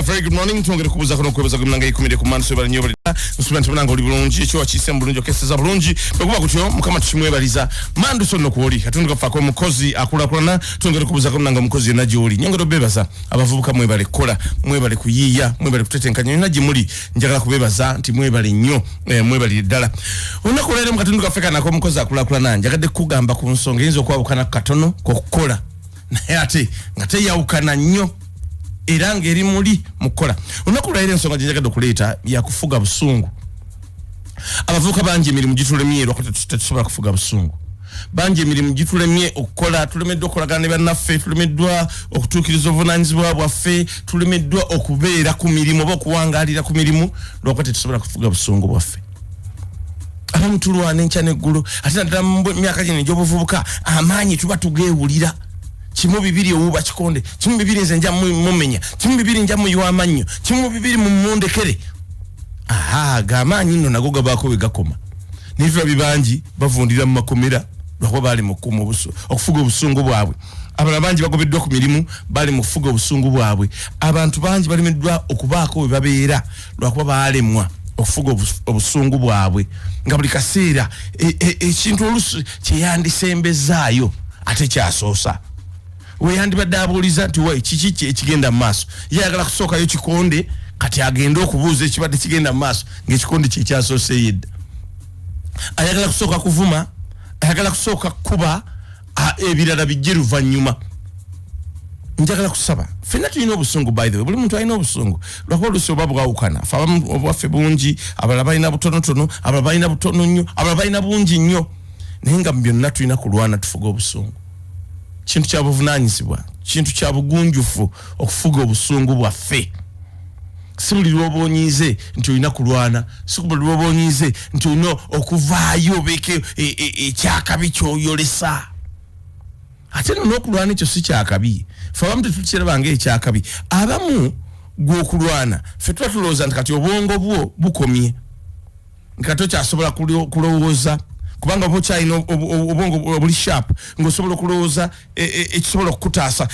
very good morning. Tungere kubuza kono kwebeza kumnanga ikumire ku manso bali nyobali. Musubira ntabanga oli bulungi cyo wakise mbulungi okeseza bulungi. Bekuba kutyo mukama tuchimwebaliza. Mandu sonno kuoli. Katunduka fa ko Omukozi Akulakulana. Tungere kubuza kono nanga Omukozi naji oli. Nyongero bebaza abavubuka mwebale kola, mwebale kuyiya, mwebale kutetenkanya naji muli. Njagala kubebaza nti mwebale nnyo, mwebale ddala. Onakolere mukatunduka feka nako Omukozi Akulakulana. Njagadde kugamba ku nsonga yinzo kwabukana katono ko kukola. Naye ate ngate yawukana nnyo. Iranga eri muli mukola onakula ere ensonga gyenjagadde okuleeta ya kufuga busungu. Abavubuka bangi emirimu gitulemye lwakati tetusobola kufuga busungu. Bangi emirimu gitulemye okukola, tulemeddwa okolagana ne bannaffe, tulemeddwa okutuukiriza obuvunaanyizibwa bwaffe, tulemeddwa okubeera ku mirimu oba okuwangaalira ku mirimu lwakati tetusobola kufuga busungu bwaffe. Abamu tulwana enkya n'eggulu ate naddala mu myaka gino egy'obuvubuka amaanyi tuba tugeewulira. Chimu bibiri uba chikonde, chimu bibiri nzenja mumenya, chimu bibiri nja muyiwa amanyo, chimu bibiri mumundekere. Aha, gamanyi nno nago gabako begakoma. Nivyo bibanji bavundira mu makomera lwakwa bali mukuma okufuga obusungu bwabwe. Abana bangi bagobeddwa ku mirimu bali mufuga obusungu bwabwe. Abantu bangi balimeddwa okubaako we babeera lwakwa baalemwa okufuga obusungu bwabwe. Nga buli kaseera ekintu olusu kyeyandisembezaayo ate kyasoosa. We yandi badabuliza nti we kiki ekigenda maaso yagala kusooka yo kikonde kati agenda okubuuza ekibadde kigenda maaso ng'ekikonde kye kyasoose yedda. Ayagala kusooka kuvuma, ayagala kusooka kuba ebirala bijje luvannyuma. Njagala kusaba ffenna tulina obusungu, by the way, buli muntu alina obusungu lwakuba olusi oba bwawukana. Ffe abamu obwaffe bungi, abalala balina butonotono, abalala balina butono nnyo, abalala balina bungi nnyo, naye nga byonna tulina kulwana tufuge obusungu. Kintu kya buvunaanyizibwa, kintu kya bugunjufu okufuga obusungu bwaffe. Si buli lw'obonyiize nti olina kulwana, si buli lw'obonyiize nti olina okuvaayo obeeke ekyakabi ky'oyolesa. Ate n'okulwana ekyo si kyakabi. Ffe abamu tetukiraba ng'ekyakabi. Abamu gw'okulwana ffe tuba tulowooza nti kati obwongo bwo bukomye, nti tokyasobola kulowooza. Kubanga bochayina obongo obuli sharp ngosobola kulowooza ekisobola okukutaasa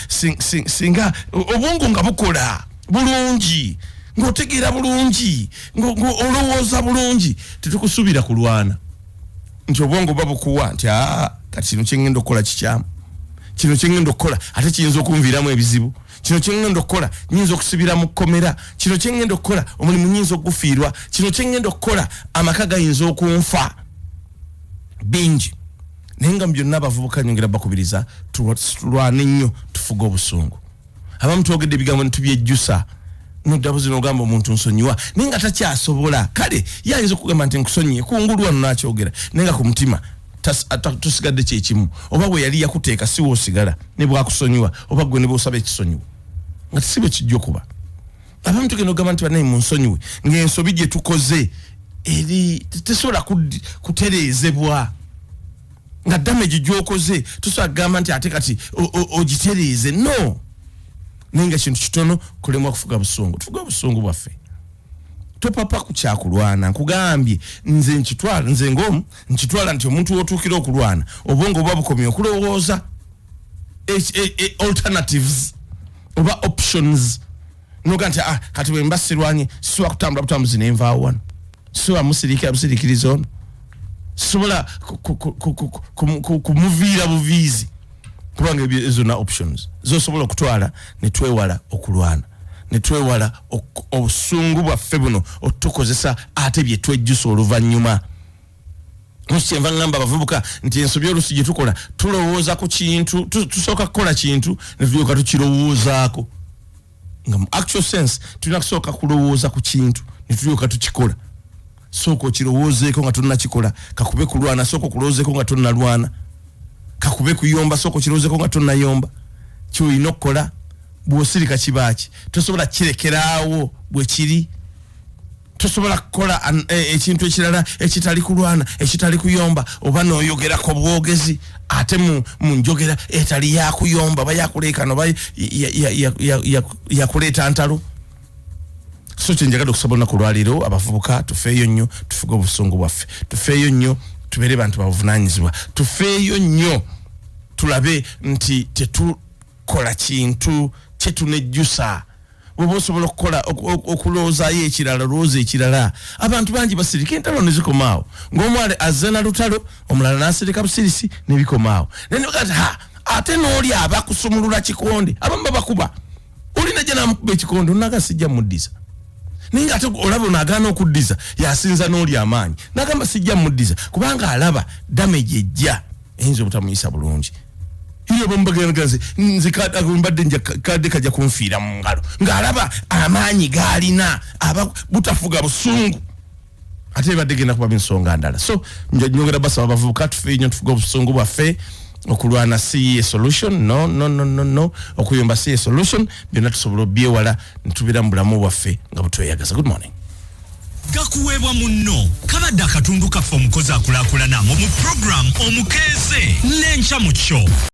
singa obongo nga bukola bulungi ng'otegeera bulungi ng'olowooza bulungi tetukusubira kulwana nti obongo babukuwa nti kati kino kyengenda okukola kikyamu, kino kyengenda okukola ate kiyinza okunviiramu ebizibu, kino kyengenda okukola nyinza okusibira mu kkomera, kino kyengenda okukola omulimu nyinza okufiirwa, kino kyengenda okukola amaka gayinza okunfa. Bingi nenga byonna abavubuka nyongera bakubiriza tulwane nnyo tufuga obusungu. Abamu twogedde ebigambo netubyejjusa noddabuzi n'ogamba omuntu nsonyiwa nenga takyasobola. Kale yayinza okugamba nti nkusonyiye kungulu wano n'akyogera nenga ku mutima tusigadde kyekimu. Oba bwe yali yakuteeka si woosigala ne bwakusonyiwa oba gwe ne bwosaba ekisonyiwa nga tisibe kijja okuba. Abamu tugenda okugamba nti bannaye munsonyiwe ng'ensobi gye tukoze eri tesobola kutereezebwa nga damage gy'okoze tusobola kugamba nti ate kati ogitereeze. No, nenga kintu kitono kulemwa kufuga busungu. Tufuga obusungu bwaffe, topapa ku kyakulwana. Nkugambye nze nkitwala nti omuntu w'otuukira okulwana obwongo oba bukomye okulowooza alternatives oba options. Noga nti kati bwe mba sirwanye sisobola kutambula butambuzi ne nvaawo wano, sisobola musirikiriza ono, sisobola kumuviira buviizi kubanga ezo na options zosobola okutwala ne twewala okulwana, ne twewala obusungu bwaffe buno otukozesa ate bye twejjusa oluvannyuma. Musyenva ngamba abavubuka nti ensobi olusi gye tukola tulowooza ku kintu, tusooka kukola kintu ne tulyoka tukirowoozaako. Nga mu actual sense tulina kusooka kulowooza ku kintu ne tulyoka tukikola. Soko okirowoozeeko nga tonnakikola, kakube kulwana soko kulowoozeeko nga tonnalwana, kakube kuyomba soko kirowoozeeko nga tonnayomba. Kyolina okukola bw'osirika kibaaki tosobola kirekeraawo bwe kiri. Tosobola kukola ekintu ekirala ekitali kulwana, ekitali kuyomba oba n'oyogerako bwogezi ate mu njogera etali yakuyomba oba yakuleekana oba yakuleeta ntalo. So kyenjagala okusaba olunaku lwaleero abavubuka tufeeyo nnyo tufuge obusungu bwaffe, tufeeyo nnyo tubeere bantu babuvunaanyizibwa, tufeeyo nnyo tulabe nti tetukola kintu kyetunejjusa Obosobola okukola okulooza ekirala looza ekirala abantu bangi basirika entalo nezikomaawo ng'omwale azena lutalo omulala n'asirika busirisi nebikomaawo nenekati ate n'oli abakusumulula kikonde abamu babakuba olina gye namukuba ekikonde onaga sijja muddiza ninga ate olaba onagaana okuddiza yasinza n'oli amaanyi nagamba sijja muddiza kubanga alaba damage ejja eyinza obutamuyisa bulungi iyo bambaganagaze nzikata kumbadde nja kade kajja kunfiira mu ngalo ng'alaba amaanyi galina butafuga busungu ate badegenda kuba ensonga ndala so njogera basa abavubuka tufe nyo tufuga obusungu bwaffe okulwana si solution no okuyomba si solution byonna tusobola byewala ntubira mu bulamu bwaffe nga butweyagaza. Good morning. Gakuwebwa munno kabadde akatundu kaffe Omukozi Akulakulana mu program Omukeeze n'enkya mu kyo.